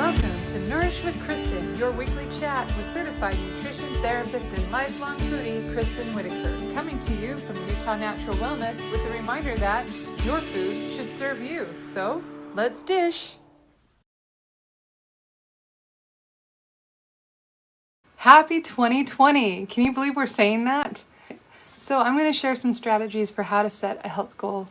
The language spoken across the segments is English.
Welcome to Nourish with Kristin, your weekly chat with certified nutrition therapist and lifelong foodie Kristin Whitaker, coming to you from Utah Natural Wellness with a reminder that your food should serve you. So, let's dish! Happy 2020! Can you believe we're saying that? So I'm going to share some strategies for how to set a health goal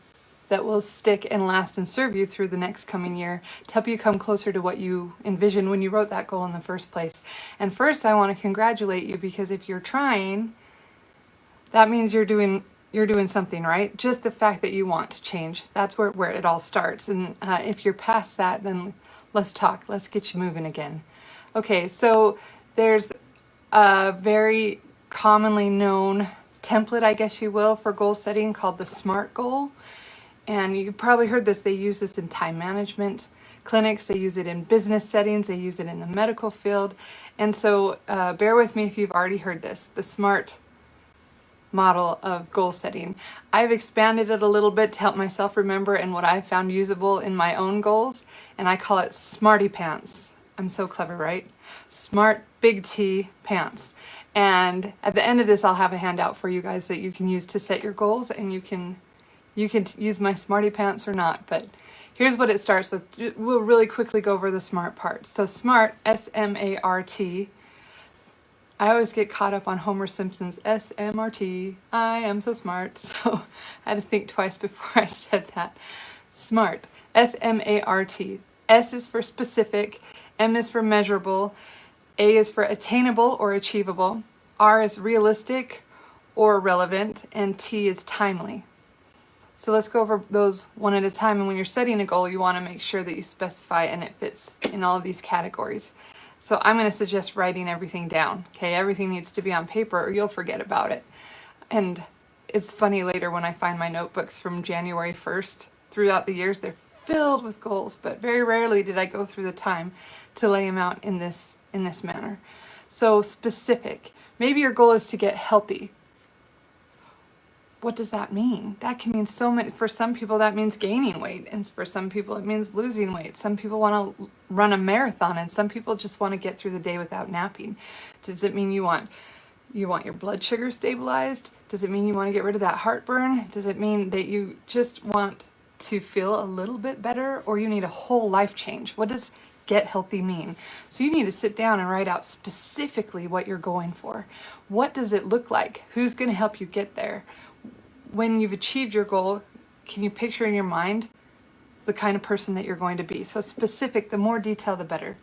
that will stick and last and serve you through the next coming year to help you come closer to what you envisioned when you wrote that goal in the first place. And first, I want to congratulate you, because if you're trying, that means you're doing something right. Just the fact that you want to change, that's where it all starts. And if you're past that, then let's talk. Let's get you moving again. Okay, so there's a very commonly known template, I guess you will, for goal setting called the SMART goal. And you've probably heard this. They use this in time management clinics. They use it in business settings. They use it in the medical field. And so bear with me if you've already heard this, the SMART model of goal setting. I've expanded it a little bit to help myself remember and what I've found usable in my own goals. And I call it Smarty Pants. I'm so clever, right? Smart, big T, pants. And at the end of this, I'll have a handout for you guys that you can use to set your goals, and you can use my Smarty Pants or not, but here's what it starts with. We'll really quickly go over the SMART part. So SMART, S-M-A-R-T. I always get caught up on Homer Simpson's S-M-R-T. I am so smart. So I had to think twice before I said that. SMART, S-M-A-R-T. S is for specific, M is for measurable, A is for attainable or achievable, R is realistic or relevant, and T is timely. So let's go over those one at a time. And when you're setting a goal, you want to make sure that you specify and it fits in all of these categories. So I'm going to suggest writing everything down. Okay, everything needs to be on paper or you'll forget about it. And it's funny later when I find my notebooks from January 1st. Throughout the years, they're filled with goals, but very rarely did I go through the time to lay them out in this manner. So specific. Maybe your goal is to get healthy. What does that mean? That can mean so many. For some people, that means gaining weight, and for some people, it means losing weight. Some people want to run a marathon, and some people just want to get through the day without napping. Does it mean you want your blood sugar stabilized? Does it mean you want to get rid of that heartburn? Does it mean that you just want to feel a little bit better, or you need a whole life change? What does get healthy mean? So you need to sit down and write out specifically what you're going for. What does it look like? Who's going to help you get there? When you've achieved your goal, can you picture in your mind the kind of person that you're going to be? So specific, the more detail, the better.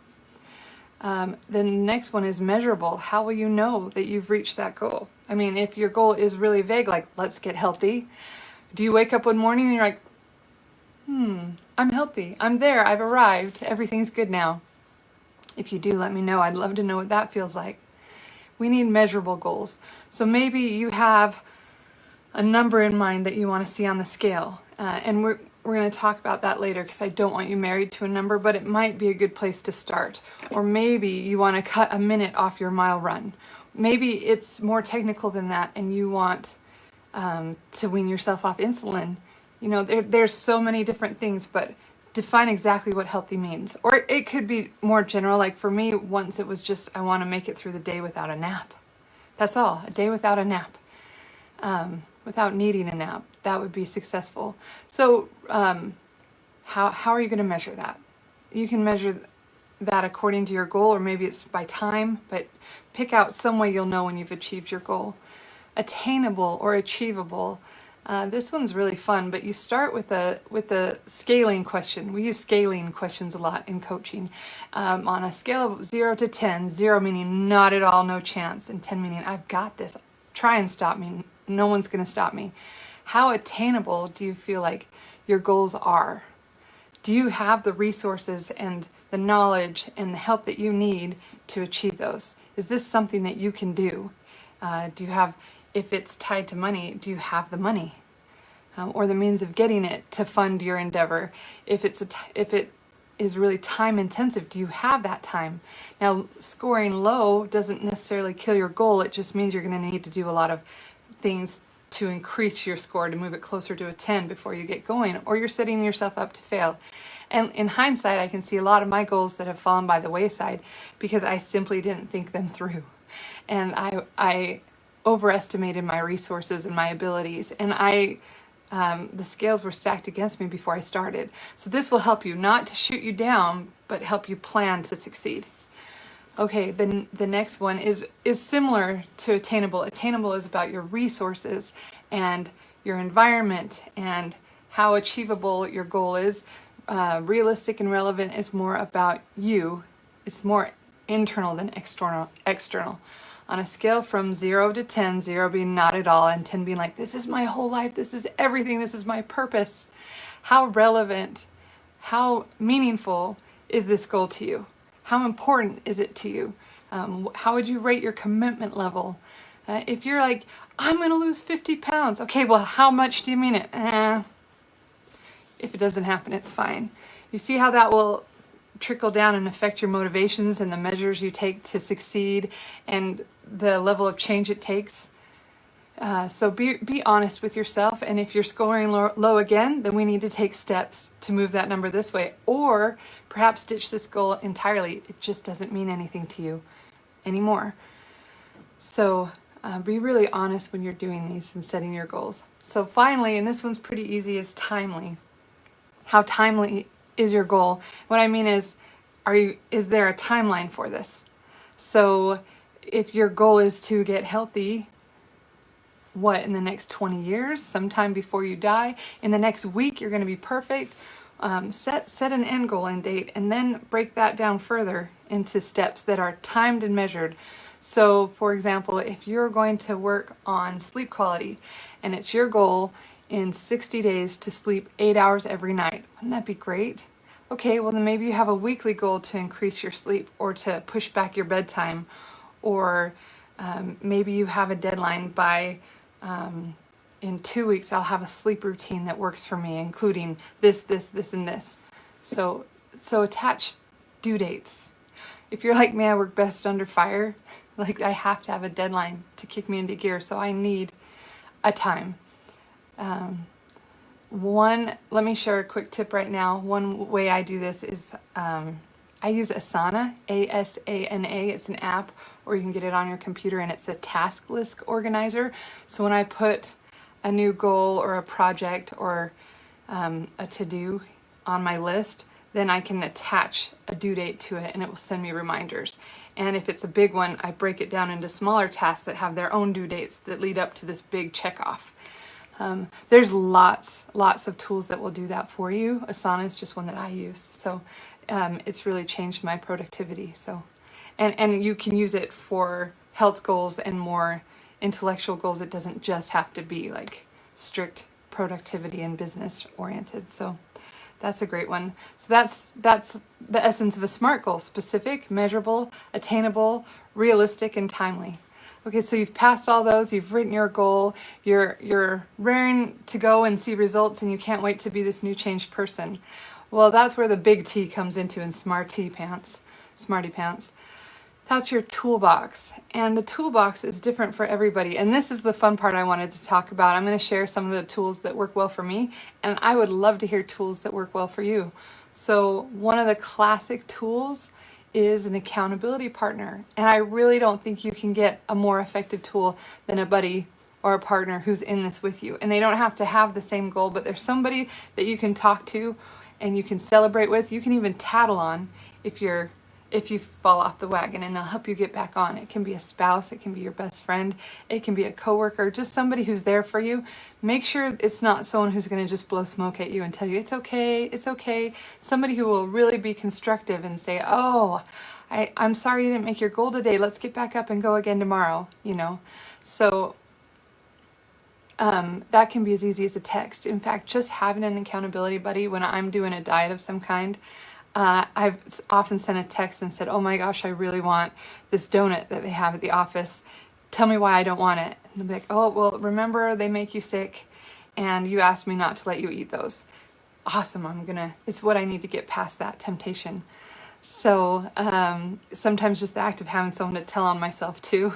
Then the next one is measurable. How will you know that you've reached that goal? I mean, if your goal is really vague, like let's get healthy, do you wake up one morning and you're like, I'm healthy, I'm there, I've arrived, everything's good now? If you do, let me know. I'd love to know what that feels like. We need measurable goals. So maybe you have a number in mind that you want to see on the scale. And we're going to talk about that later, because I don't want you married to a number, but it might be a good place to start. Or maybe you want to cut a minute off your mile run. Maybe it's more technical than that, and you want to wean yourself off insulin. You know, there's so many different things, but define exactly what healthy means. Or it could be more general. Like for me, once it was just, I want to make it through the day without a nap. That's all, a day without a nap. Without needing a nap, that would be successful. So how are you going to measure that? You can measure that according to your goal, or maybe it's by time, but pick out some way you'll know when you've achieved your goal. Attainable or achievable. This one's really fun, but you start with a scaling question. We use scaling questions a lot in coaching. On a scale of 0 to 10, 0 meaning not at all, no chance, and 10 meaning I've got this. Try and stop me. No one's going to stop me. How attainable do you feel like your goals are? Do you have the resources and the knowledge and the help that you need to achieve those? Is this something that you can do? Do you have, if it's tied to money, do you have the money or the means of getting it to fund your endeavor? If it is really time intensive, do you have that time? Now, scoring low doesn't necessarily kill your goal. It just means you're going to need to do a lot of things to increase your score, to move it closer to a 10 before you get going, or you're setting yourself up to fail. And in hindsight, I can see a lot of my goals that have fallen by the wayside because I simply didn't think them through. And I overestimated my resources and my abilities, and the scales were stacked against me before I started. So this will help you not to shoot you down, but help you plan to succeed. Okay, then the next one is similar to attainable. Attainable is about your resources and your environment and how achievable your goal is. Realistic and relevant is more about you. It's more internal than external. On a scale from 0 to 10, 0 being not at all, and 10 being like, this is my whole life, this is everything, this is my purpose. How relevant, how meaningful is this goal to you? How important is it to you? How would you rate your commitment level? If you're like, I'm going to lose 50 pounds. Okay, well, how much do you mean it? If it doesn't happen, it's fine. You see how that will trickle down and affect your motivations and the measures you take to succeed and the level of change it takes. So be honest with yourself, and if you're scoring low again, then we need to take steps to move that number this way, or perhaps ditch this goal entirely. It just doesn't mean anything to you anymore. So be really honest when you're doing these and setting your goals. So finally, and this one's pretty easy, is timely. How timely is your goal? What I mean is there a timeline for this? So if your goal is to get healthy, in the next 20 years, sometime before you die, in the next week, you're going to be perfect. Set an end goal and date, and then break that down further into steps that are timed and measured. So, for example, if you're going to work on sleep quality, and it's your goal in 60 days to sleep 8 hours every night, wouldn't that be great? Okay, well then maybe you have a weekly goal to increase your sleep, or to push back your bedtime, or maybe you have a deadline by in 2 weeks, I'll have a sleep routine that works for me, including this, and this. So attach due dates. If you're like me, I work best under fire. Like, I have to have a deadline to kick me into gear, so I need a time. Let me share a quick tip right now. One way I do this is I use Asana, A-S-A-N-A. It's an app, or you can get it on your computer, and it's a task list organizer. So when I put a new goal or a project or a to-do on my list, then I can attach a due date to it, and it will send me reminders. And if it's a big one, I break it down into smaller tasks that have their own due dates that lead up to this big checkoff. There's lots of tools that will do that for you. Asana is just one that I use. So it's really changed my productivity. So, and you can use it for health goals and more intellectual goals. It doesn't just have to be like strict productivity and business oriented. So that's a great one. So that's the essence of a SMART goal: specific, measurable, attainable, realistic, and timely. Okay, so you've passed all those, you've written your goal, you're raring to go and see results, and you can't wait to be this new changed person. Well, that's where the big T comes into in Smarty Pants. That's your toolbox. And the toolbox is different for everybody. And this is the fun part I wanted to talk about. I'm going to share some of the tools that work well for me, and I would love to hear tools that work well for you. So one of the classic tools is an accountability partner. And I really don't think you can get a more effective tool than a buddy or a partner who's in this with you. And they don't have to have the same goal, but there's somebody that you can talk to and you can celebrate with. You can even tattle on if you fall off the wagon, and they'll help you get back on. It can be a spouse, it can be your best friend, it can be a coworker, just somebody who's there for you. Make sure it's not someone who's going to just blow smoke at you and tell you it's okay. Somebody who will really be constructive and say, oh, I'm sorry you didn't make your goal today. Let's get back up and go again tomorrow, So that can be as easy as a text. In fact, just having an accountability buddy when I'm doing a diet of some kind, I've often sent a text and said, oh my gosh, I really want this donut that they have at the office. Tell me why I don't want it. And they'll be like, oh, well, remember they make you sick and you asked me not to let you eat those. Awesome, it's what I need to get past that temptation. So sometimes just the act of having someone to tell on myself too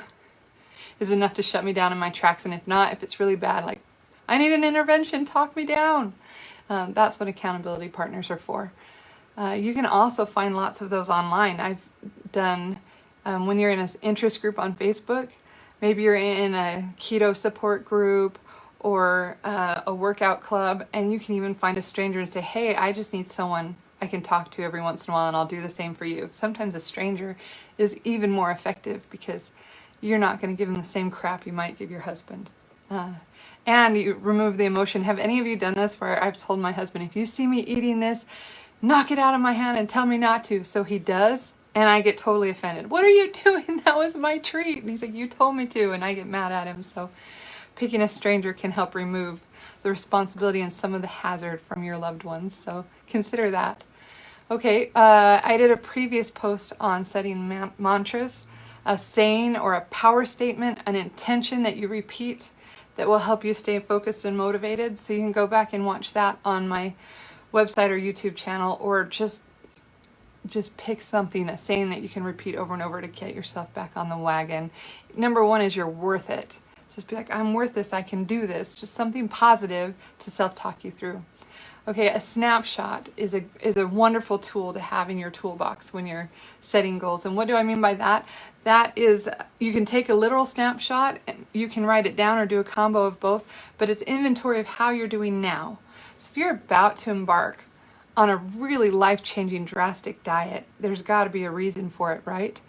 is enough to shut me down in my tracks. And if it's really bad, like, I need an intervention, talk me down. That's what accountability partners are for. You can also find lots of those online. I've done, when you're in an interest group on Facebook, maybe you're in a keto support group or a workout club, and you can even find a stranger and say, hey, I just need someone I can talk to every once in a while, and I'll do the same for you. Sometimes a stranger is even more effective because you're not going to give them the same crap you might give your husband. And you remove the emotion. Have any of you done this where I've told my husband, if you see me eating this, knock it out of my hand and tell me not to. So he does, and I get totally offended. What are you doing? That was my treat. And he's like, you told me to, and I get mad at him. So picking a stranger can help remove the responsibility and some of the hazard from your loved ones. So consider that. Okay, I did a previous post on setting mantras, a saying or a power statement, an intention that you repeat that will help you stay focused and motivated. So you can go back and watch that on my website or YouTube channel, or just pick something, a saying that you can repeat over and over to get yourself back on the wagon. Number one is you're worth it. Just be like, I'm worth this, I can do this. Just something positive to self-talk you through. Okay, a snapshot is a wonderful tool to have in your toolbox when you're setting goals. And what do I mean by that? That is, you can take a literal snapshot, and you can write it down or do a combo of both, but it's inventory of how you're doing now. So if you're about to embark on a really life-changing, drastic diet, there's got to be a reason for it, right?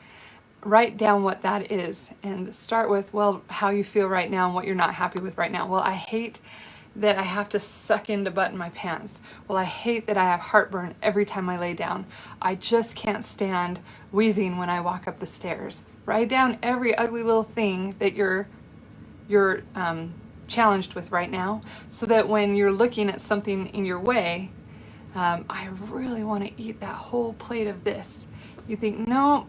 Write down what that is and start with, well, how you feel right now and what you're not happy with right now. Well, I hate that I have to suck in to button my pants. Well, I hate that I have heartburn every time I lay down. I just can't stand wheezing when I walk up the stairs. Write down every ugly little thing that you're challenged with right now, so that when you're looking at something in your way, I really want to eat that whole plate of this. You think, no,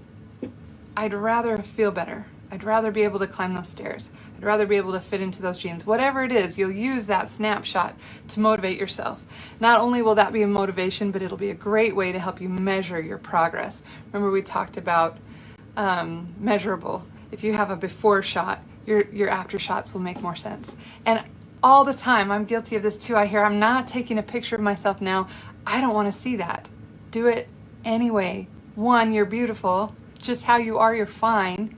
I'd rather feel better. I'd rather be able to climb those stairs. I'd rather be able to fit into those jeans. Whatever it is, you'll use that snapshot to motivate yourself. Not only will that be a motivation, but it'll be a great way to help you measure your progress. Remember, we talked about measurable. If you have a before shot, your after shots will make more sense. And all the time, I'm guilty of this too. I hear, I'm not taking a picture of myself now. I don't want to see that. Do it anyway. One, you're beautiful. Just how you are, you're fine.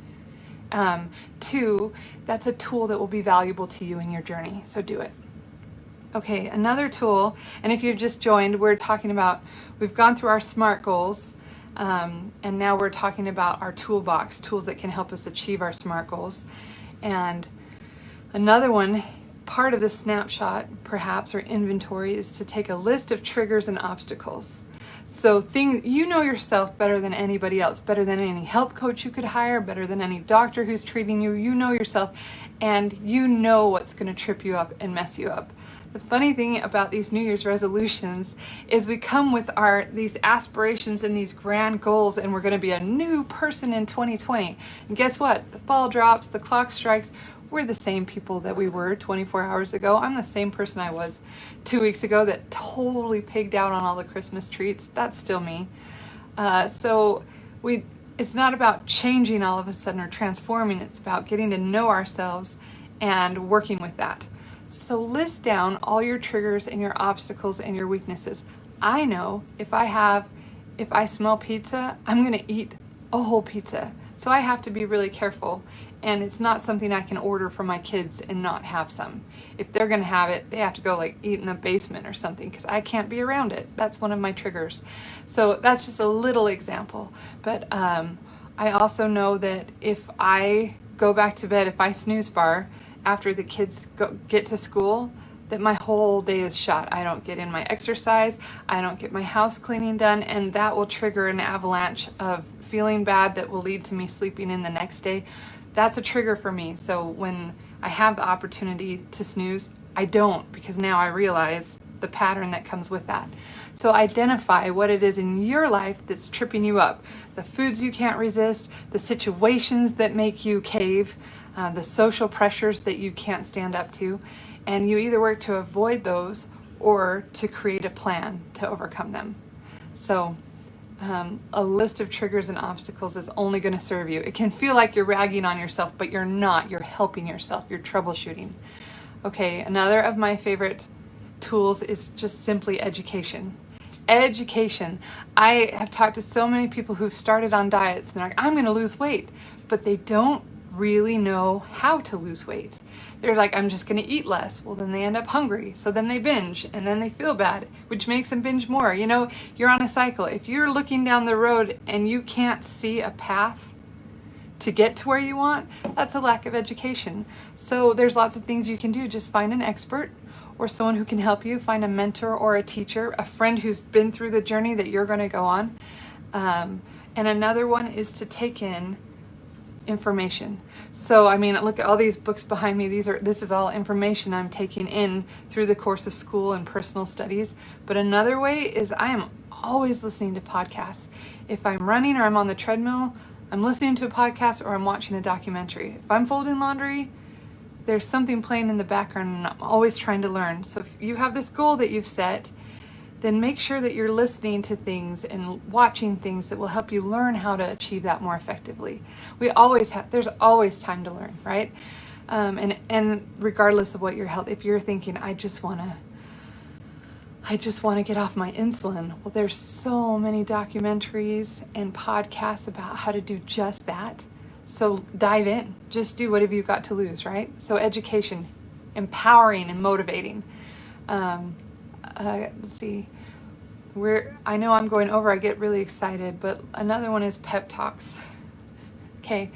Two, that's a tool that will be valuable to you in your journey. So do it. Okay, another tool, and if you've just joined, we're talking about, we've gone through our SMART goals, and now we're talking about our toolbox, tools that can help us achieve our SMART goals. And another one, part of the snapshot, perhaps, or inventory, is to take a list of triggers and obstacles. So things, you know yourself better than anybody else, better than any health coach you could hire, better than any doctor who's treating you. You know yourself, and you know what's going to trip you up and mess you up. The funny thing about these New Year's resolutions is we come with these aspirations and these grand goals, and we're going to be a new person in 2020. And guess what? The ball drops, the clock strikes. We're the same people that we were 24 hours ago. I'm the same person I was 2 weeks ago that totally pigged out on all the Christmas treats. That's still me. So it's not about changing all of a sudden or transforming. It's about getting to know ourselves and working with that. So list down all your triggers and your obstacles and your weaknesses. I know if I smell pizza, I'm going to eat a whole pizza. So I have to be really careful. And it's not something I can order for my kids and not have some. If they're going to have it, they have to go eat in the basement or something, because I can't be around it. That's one of my triggers. So that's just a little example. But I also know that if I go back to bed, if I snooze bar after the kids get to school, that my whole day is shot. I don't get in my exercise, I don't get my house cleaning done, and that will trigger an avalanche of feeling bad that will lead to me sleeping in the next day. That's a trigger for me. So when I have the opportunity to snooze, I don't, because now I realize the pattern that comes with that. So identify what it is in your life that's tripping you up. The foods you can't resist, the situations that make you cave, the social pressures that you can't stand up to. And you either work to avoid those or to create a plan to overcome them. So a list of triggers and obstacles is only going to serve you. It can feel like you're ragging on yourself, but you're not. You're helping yourself. You're troubleshooting. Okay, another of my favorite tools is just simply education. Education. I have talked to so many people who've started on diets and they're like, I'm going to lose weight, but they don't really know how to lose weight. They're like, I'm just going to eat less. Well, then they end up hungry. So then they binge and then they feel bad, which makes them binge more. You know, you're on a cycle. If you're looking down the road and you can't see a path to get to where you want, that's a lack of education. So there's lots of things you can do. Just find an expert or someone who can help you. Find a mentor or a teacher, a friend who's been through the journey that you're going to go on. And another one is to take in information. So, I mean, look at all these books behind me. This is all information I'm taking in through the course of school and personal studies. But another way is I am always listening to podcasts. If I'm running or I'm on the treadmill, I'm listening to a podcast or I'm watching a documentary. If I'm folding laundry, there's something playing in the background and I'm always trying to learn. So if you have this goal that you've set, then make sure that you're listening to things and watching things that will help you learn how to achieve that more effectively. There's always time to learn, right? And regardless of what your health, if you're thinking, I just want to get off my insulin. Well, there's so many documentaries and podcasts about how to do just that. So dive in, just do what have you got to lose, right? So education, empowering and motivating. Let's see, I know I'm going over, I get really excited, but another one is pep talks. Okay,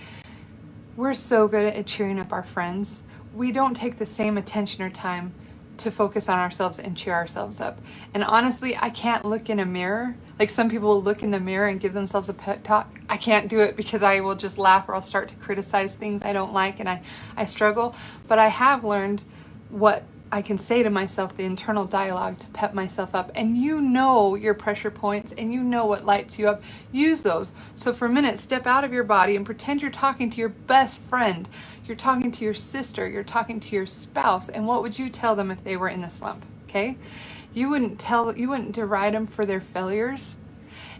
we're so good at cheering up our friends. We don't take the same attention or time to focus on ourselves and cheer ourselves up. And honestly, I can't look in a mirror. Like some people will look in the mirror and give themselves a pep talk. I can't do it because I will just laugh or I'll start to criticize things I don't like and I struggle. But I have learned what I can say to myself, the internal dialogue to pep myself up. And you know your pressure points and you know what lights you up. Use those. So for a minute, step out of your body and pretend you're talking to your best friend. You're talking to your sister. You're talking to your spouse. And what would you tell them if they were in the slump? Okay? You wouldn't deride them for their failures.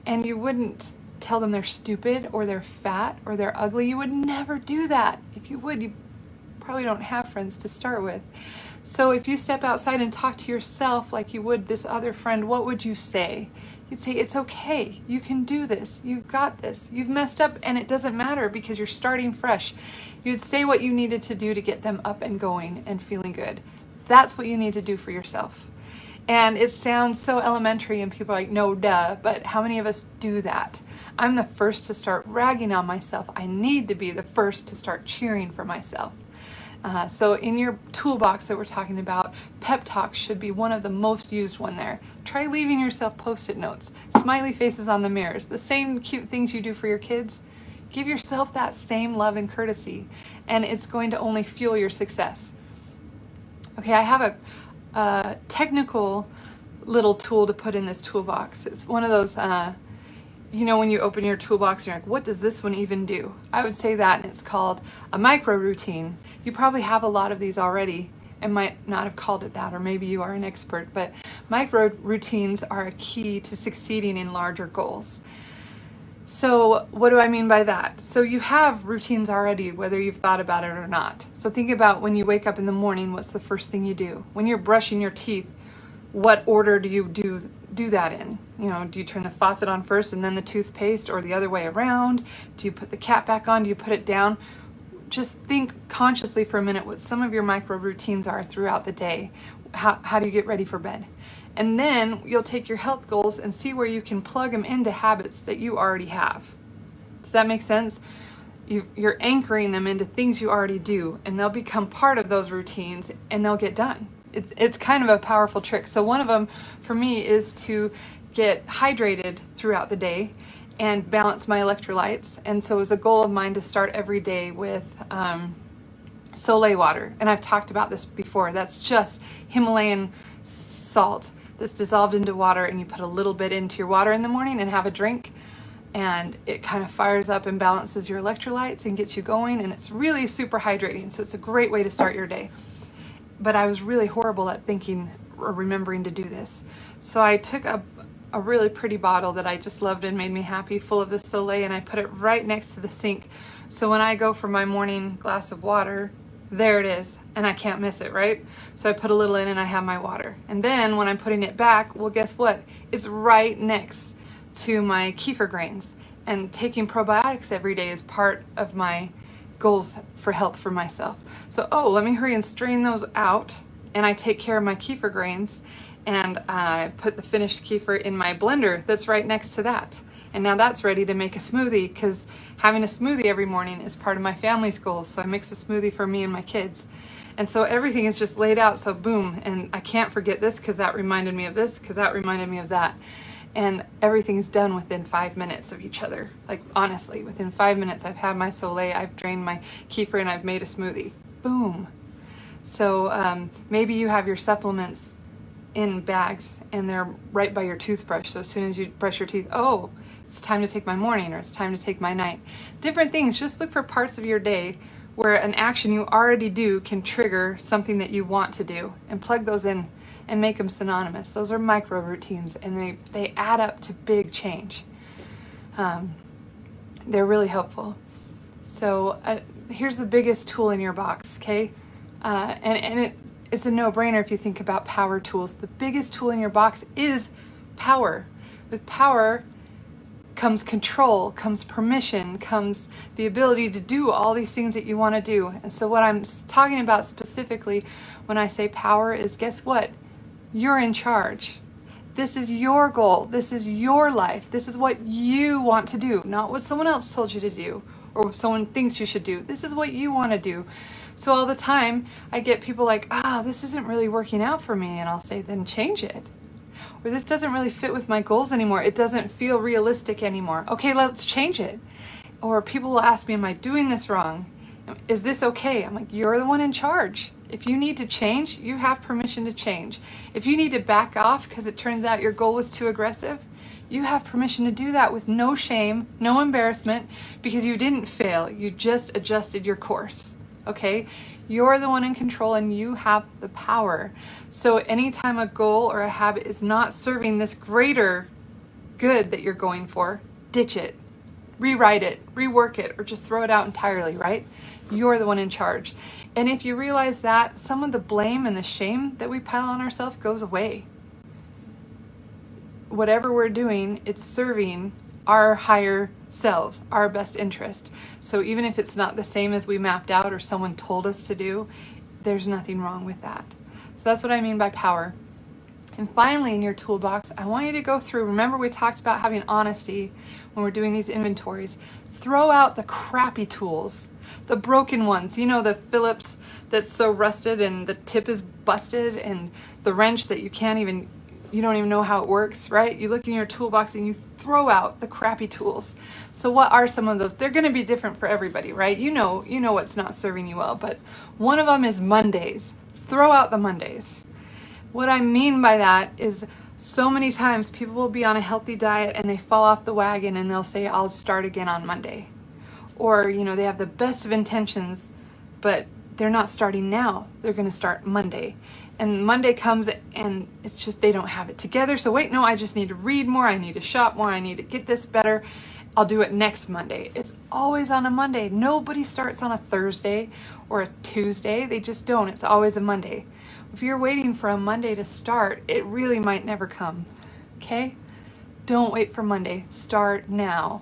And you wouldn't tell them they're stupid or they're fat or they're ugly. You would never do that. If you would, you probably don't have friends to start with. So if you step outside and talk to yourself like you would this other friend, what would you say? You'd say, it's okay. You can do this. You've got this. You've messed up and it doesn't matter because you're starting fresh. You'd say what you needed to do to get them up and going and feeling good. That's what you need to do for yourself. And it sounds so elementary and people are like, no, duh, but how many of us do that? I'm the first to start ragging on myself. I need to be the first to start cheering for myself. So in your toolbox that we're talking about, pep talks should be one of the most used one there. Try leaving yourself post-it notes, smiley faces on the mirrors, the same cute things you do for your kids. Give yourself that same love and courtesy, and it's going to only fuel your success. Okay, I have a technical little tool to put in this toolbox. It's one of those, when you open your toolbox and you're like, what does this one even do? I would say that, and it's called a micro routine. You probably have a lot of these already and might not have called it that, or maybe you are an expert, but micro routines are a key to succeeding in larger goals. So what do I mean by that? So you have routines already, whether you've thought about it or not. So think about when you wake up in the morning, what's the first thing you do? When you're brushing your teeth, what order do you do that in? Do you turn the faucet on first and then the toothpaste, or the other way around? Do you put the cap back on? Do you put it down? Just think consciously for a minute what some of your micro routines are throughout the day. How do you get ready for bed? And then you'll take your health goals and see where you can plug them into habits that you already have. Does that make sense? You're anchoring them into things you already do, and they'll become part of those routines and they'll get done. It's kind of a powerful trick. So one of them for me is to get hydrated throughout the day and balance my electrolytes. And so it was a goal of mine to start every day with Soleil water. And I've talked about this before. That's just Himalayan salt that's dissolved into water, and you put a little bit into your water in the morning and have a drink. And it kind of fires up and balances your electrolytes and gets you going. And it's really super hydrating. So it's a great way to start your day. But I was really horrible at thinking or remembering to do this. So I took a really pretty bottle that I just loved and made me happy, full of this Soleil, and I put it right next to the sink. So when I go for my morning glass of water, there it is, and I can't miss it, right? So I put a little in and I have my water. And then when I'm putting it back, well, guess what? It's right next to my kefir grains. And taking probiotics every day is part of my goals for health for myself. So, let me hurry and strain those out, and I take care of my kefir grains, and I put the finished kefir in my blender that's right next to that. And now that's ready to make a smoothie, because having a smoothie every morning is part of my family's goals. So I mix a smoothie for me and my kids. And so everything is just laid out, so boom, and I can't forget this because that reminded me of this, because that reminded me of that. And everything's done within 5 minutes of each other. Like, honestly, within 5 minutes, I've had my Soleil, I've drained my kefir, and I've made a smoothie. Boom. So maybe you have your supplements in bags and they're right by your toothbrush. So as soon as you brush your teeth, it's time to take my morning, or it's time to take my night. Different things. Just look for parts of your day where an action you already do can trigger something that you want to do, and plug those in and make them synonymous. Those are micro routines, and they add up to big change. They're really helpful. So here's the biggest tool in your box, okay? And it's a no-brainer if you think about power tools. The biggest tool in your box is power. With power comes control, comes permission, comes the ability to do all these things that you want to do. And so what I'm talking about specifically when I say power is, guess what? You're in charge. This is your goal. This is your life. This is what you want to do, not what someone else told you to do or someone thinks you should do. This is what you want to do. So all the time I get people like, this isn't really working out for me. And I'll say, then change it. Or this doesn't really fit with my goals anymore. It doesn't feel realistic anymore. Okay, let's change it. Or people will ask me, am I doing this wrong? Is this okay? I'm like, you're the one in charge. If you need to change, you have permission to change. If you need to back off because it turns out your goal was too aggressive, you have permission to do that with no shame, no embarrassment, because you didn't fail. You just adjusted your course. Okay? You're the one in control and you have the power. So anytime a goal or a habit is not serving this greater good that you're going for, ditch it, rewrite it, rework it, or just throw it out entirely, right? You're the one in charge. And if you realize that, some of the blame and the shame that we pile on ourselves goes away. Whatever we're doing, it's serving our higher selves, our best interest. So even if it's not the same as we mapped out or someone told us to do, there's nothing wrong with that. So that's what I mean by power. And finally, in your toolbox, I want you to go through, remember we talked about having honesty when we're doing these inventories. Throw out the crappy tools, the broken ones. You know, the Phillips that's so rusted and the tip is busted, and the wrench that you don't even know how it works, right? You look in your toolbox and you throw out the crappy tools. So what are some of those? They're going to be different for everybody, right? You know what's not serving you well, but one of them is Mondays. Throw out the Mondays. What I mean by that is so many times people will be on a healthy diet and they fall off the wagon and they'll say, I'll start again on Monday. Or, they have the best of intentions, but they're not starting now. They're going to start Monday. And Monday comes and it's just they don't have it together. So wait, no, I just need to read more. I need to shop more. I need to get this better. I'll do it next Monday. It's always on a Monday. Nobody starts on a Thursday or a Tuesday. They just don't. It's always a Monday. If you're waiting for a Monday to start, it really might never come. Okay? Don't wait for Monday. Start now.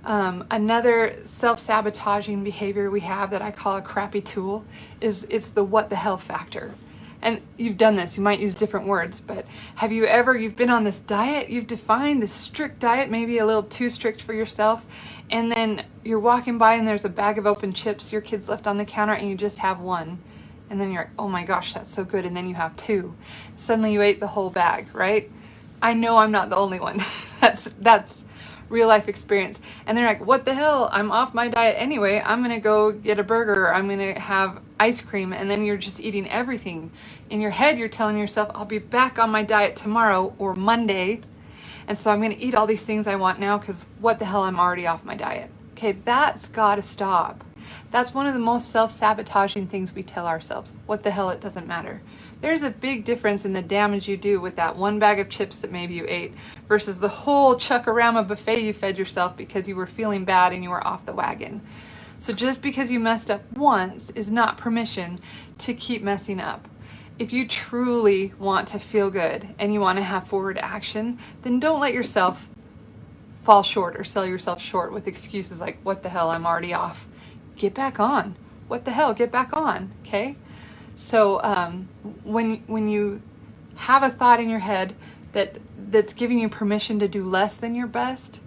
Another self-sabotaging behavior we have that I call a crappy tool is it's the what the hell factor. And you've done this, you might use different words, but you've been on this diet, you've defined this strict diet, maybe a little too strict for yourself, and then you're walking by and there's a bag of open chips your kids left on the counter and you just have one. And then you're like, oh my gosh, that's so good. And then you have two. Suddenly you ate the whole bag, right? I know I'm not the only one. That's real life experience. And they're like, what the hell? I'm off my diet anyway. I'm going to go get a burger. Or I'm going to have ice cream. And then you're just eating everything. In your head, you're telling yourself, I'll be back on my diet tomorrow or Monday. And so I'm going to eat all these things I want now because what the hell? I'm already off my diet. Okay, that's got to stop. That's one of the most self-sabotaging things we tell ourselves. What the hell, it doesn't matter. There's a big difference in the damage you do with that one bag of chips that maybe you ate versus the whole Chuck-A-Rama buffet you fed yourself because you were feeling bad and you were off the wagon. So just because you messed up once is not permission to keep messing up. If you truly want to feel good and you want to have forward action, then don't let yourself fall short or sell yourself short with excuses like, what the hell, I'm already off. Get back on. What the hell, get back on, okay? So when you have a thought in your head that's giving you permission to do less than your best,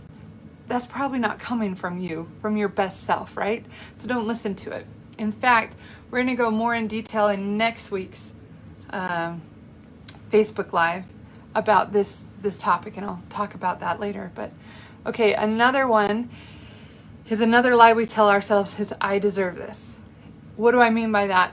that's probably not coming from you, from your best self, right? So don't listen to it. In fact, we're going to go more in detail in next week's Facebook Live about this topic, and I'll talk about that later. But okay, another one is another lie we tell ourselves is, I deserve this. What do I mean by that?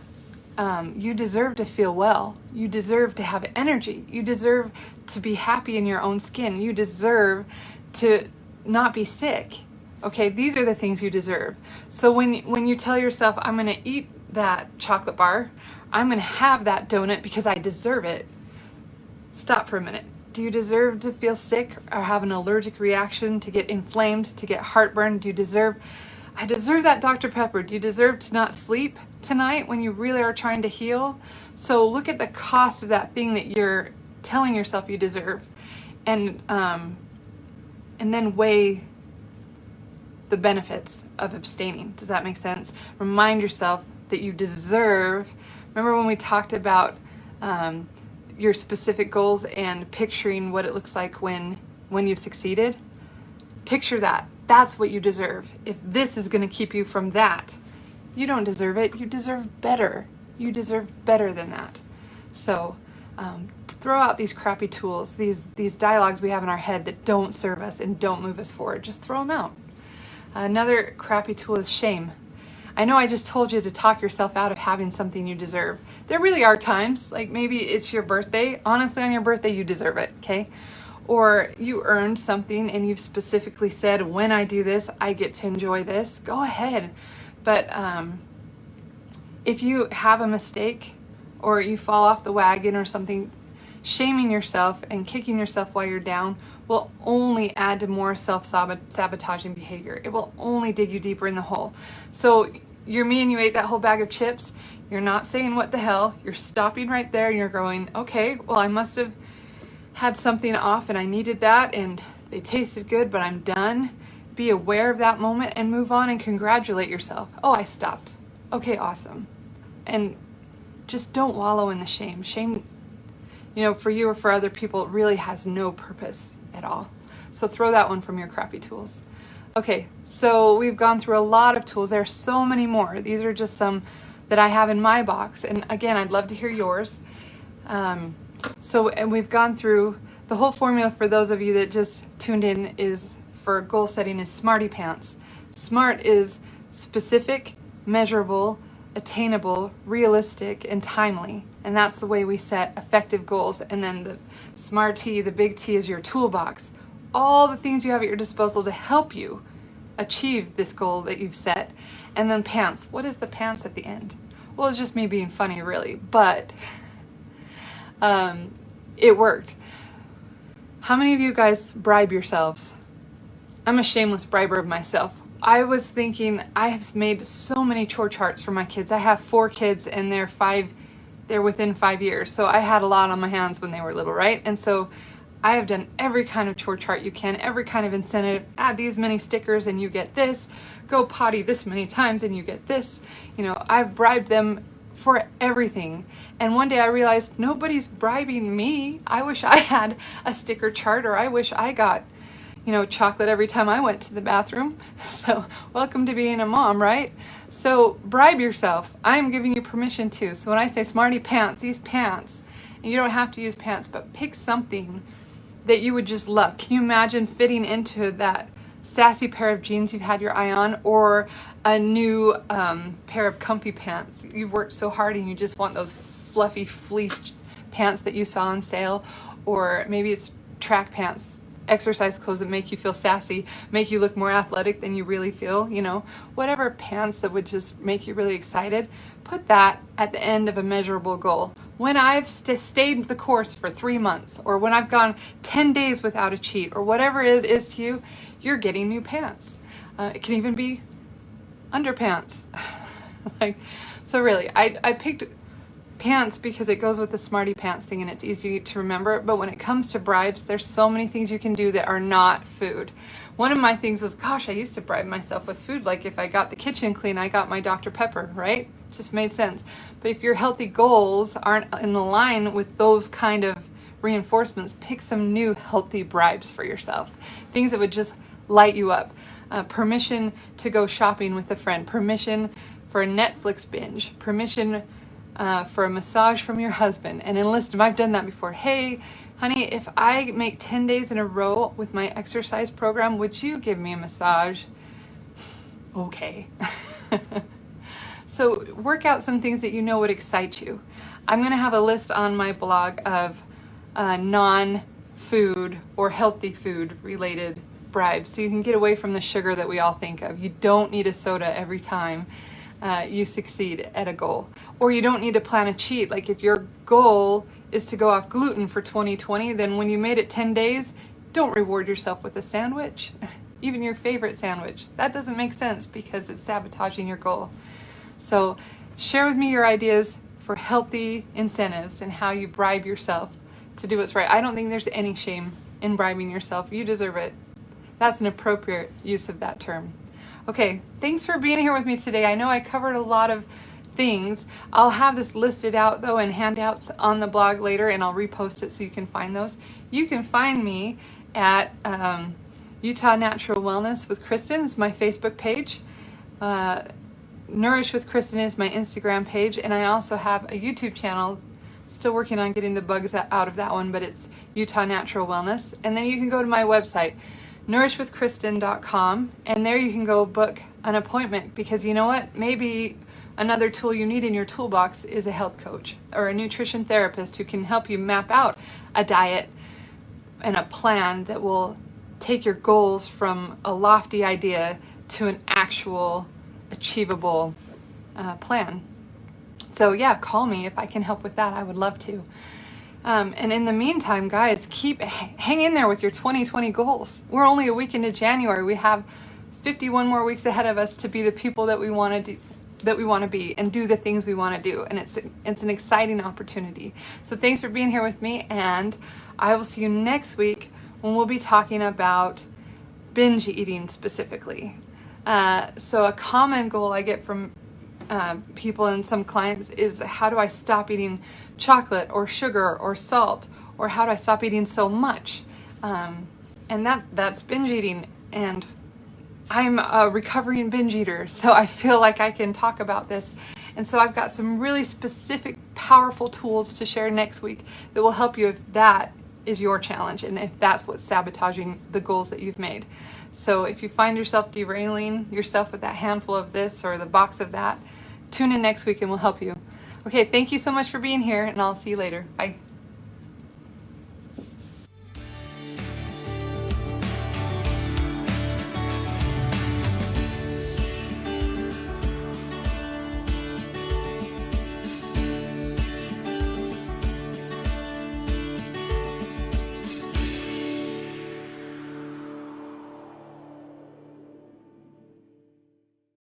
You deserve to feel well. You deserve to have energy. You deserve to be happy in your own skin. You deserve to not be sick. Okay, these are the things you deserve. So when you tell yourself, I'm going to eat that chocolate bar, I'm going to have that donut because I deserve it, stop for a minute. Do you deserve to feel sick or have an allergic reaction, to get inflamed, to get heartburn? Do you deserve, I deserve that Dr. Pepper. Do you deserve to not sleep tonight when you really are trying to heal? So look at the cost of that thing that you're telling yourself you deserve, and then weigh the benefits of abstaining. Does that make sense? Remind yourself that you deserve. Remember when we talked about your specific goals and picturing what it looks like when you've succeeded? Picture that. That's what you deserve. If this is going to keep you from that, you don't deserve it. You deserve better. You deserve better than that. So throw out these crappy tools, these dialogues we have in our head that don't serve us and don't move us forward. Just throw them out. Another crappy tool is shame. I know I just told you to talk yourself out of having something you deserve. There really are times, like maybe it's your birthday. Honestly, on your birthday, you deserve it, okay? Or you earned something and you've specifically said, when I do this, I get to enjoy this. Go ahead. But if you have a mistake or you fall off the wagon or something, shaming yourself and kicking yourself while you're down will only add to more self-sabotaging behavior. It will only dig you deeper in the hole. So you're me and you ate that whole bag of chips. You're not saying what the hell. You're stopping right there and you're going, okay, well, I must have had something off and I needed that and they tasted good, but I'm done. Be aware of that moment and move on and congratulate yourself. Oh, I stopped. Okay, awesome. And just don't wallow in the shame. Shame, for you or for other people, it really has no purpose at all. So throw that one from your crappy tools. Okay, so we've gone through a lot of tools. There are so many more. These are just some that I have in my box. And again, I'd love to hear yours. And we've gone through the whole formula. For those of you that just tuned in, is for goal setting is Smarty Pants. SMART is specific, measurable, attainable, realistic, and timely. And that's the way we set effective goals. And then the SMART T, the big T, is your toolbox. All the things you have at your disposal to help you achieve this goal that you've set. And then pants. What is the pants at the end? Well, it's just me being funny, really. But it worked. How many of you guys bribe yourselves? I'm a shameless briber of myself. I was thinking, I have made so many chore charts for my kids. I have 4 kids and they're within 5 years. So I had a lot on my hands when they were little, right? And so I have done every kind of chore chart you can, every kind of incentive. Add these many stickers and you get this. Go potty this many times and you get this. I've bribed them for everything. And one day I realized nobody's bribing me. I wish I had a sticker chart, or I wish I got chocolate every time I went to the bathroom. So welcome to being a mom, right? So bribe yourself. I'm giving you permission to. So when I say Smarty Pants, these pants, and you don't have to use pants, but pick something that you would just love. Can you imagine fitting into that sassy pair of jeans you've had your eye on, or a new pair of comfy pants? You've worked so hard and you just want those fluffy fleece pants that you saw on sale, or maybe it's track pants, exercise clothes that make you feel sassy, make you look more athletic than you really feel, whatever pants that would just make you really excited. Put that at the end of a measurable goal. When I've stayed the course for 3 months, or when I've gone 10 days without a cheat, or whatever it is to you, you're getting new pants. It can even be underpants. Like, so really, I picked pants because it goes with the smarty pants thing and it's easy to remember. But when it comes to bribes, there's so many things you can do that are not food. One of my things was, gosh, I used to bribe myself with food. Like if I got the kitchen clean, I got my Dr. Pepper, right? Just made sense. But if your healthy goals aren't in line with those kind of reinforcements, pick some new healthy bribes for yourself. Things that would just light you up. Permission to go shopping with a friend. Permission for a Netflix binge. Permission for a massage from your husband, and enlist him. I've done that before. Hey, honey, if I make 10 days in a row with my exercise program, would you give me a massage? Okay. So work out some things that you know would excite you. I'm going to have a list on my blog of non-food or healthy food related bribes, so you can get away from the sugar that we all think of. You don't need a soda every time you succeed at a goal. Or you don't need to plan a cheat. Like if your goal is to go off gluten for 2020, then when you made it 10 days, don't reward yourself with a sandwich, even your favorite sandwich. That doesn't make sense because it's sabotaging your goal. So share with me your ideas for healthy incentives and how you bribe yourself to do what's right. I don't think there's any shame in bribing yourself. You deserve it. That's an appropriate use of that term. Okay, thanks for being here with me today. I know I covered a lot of things. I'll have this listed out though in handouts on the blog later, and I'll repost it so you can find those. You can find me at Utah Natural Wellness with Kristin. It's my Facebook page. Nourish with Kristin is my Instagram page, and I also have a YouTube channel. Still working on getting the bugs out of that one, but it's Utah Natural Wellness. And then you can go to my website, nourishwithkristen.com, and there you can go book an appointment, because you know what? Maybe another tool you need in your toolbox is a health coach or a nutrition therapist who can help you map out a diet and a plan that will take your goals from a lofty idea to an actual achievable plan. So yeah, call me if I can help with that. I would love to. And in the meantime, guys, hang in there with your 2020 goals. We're only a week into January. We have 51 more weeks ahead of us to be the people that we want to be and do the things we want to do. And it's an exciting opportunity. So thanks for being here with me, and I will see you next week when we'll be talking about binge eating specifically. So a common goal I get from people and some clients is, how do I stop eating chocolate or sugar or salt, or how do I stop eating so much? And that's binge eating, and I'm a recovering binge eater, so I feel like I can talk about this. And so I've got some really specific, powerful tools to share next week that will help you if that is your challenge and if that's what's sabotaging the goals that you've made. So if you find yourself derailing yourself with that handful of this or the box of that, tune in next week and we'll help you. Okay, thank you so much for being here, and I'll see you later. Bye.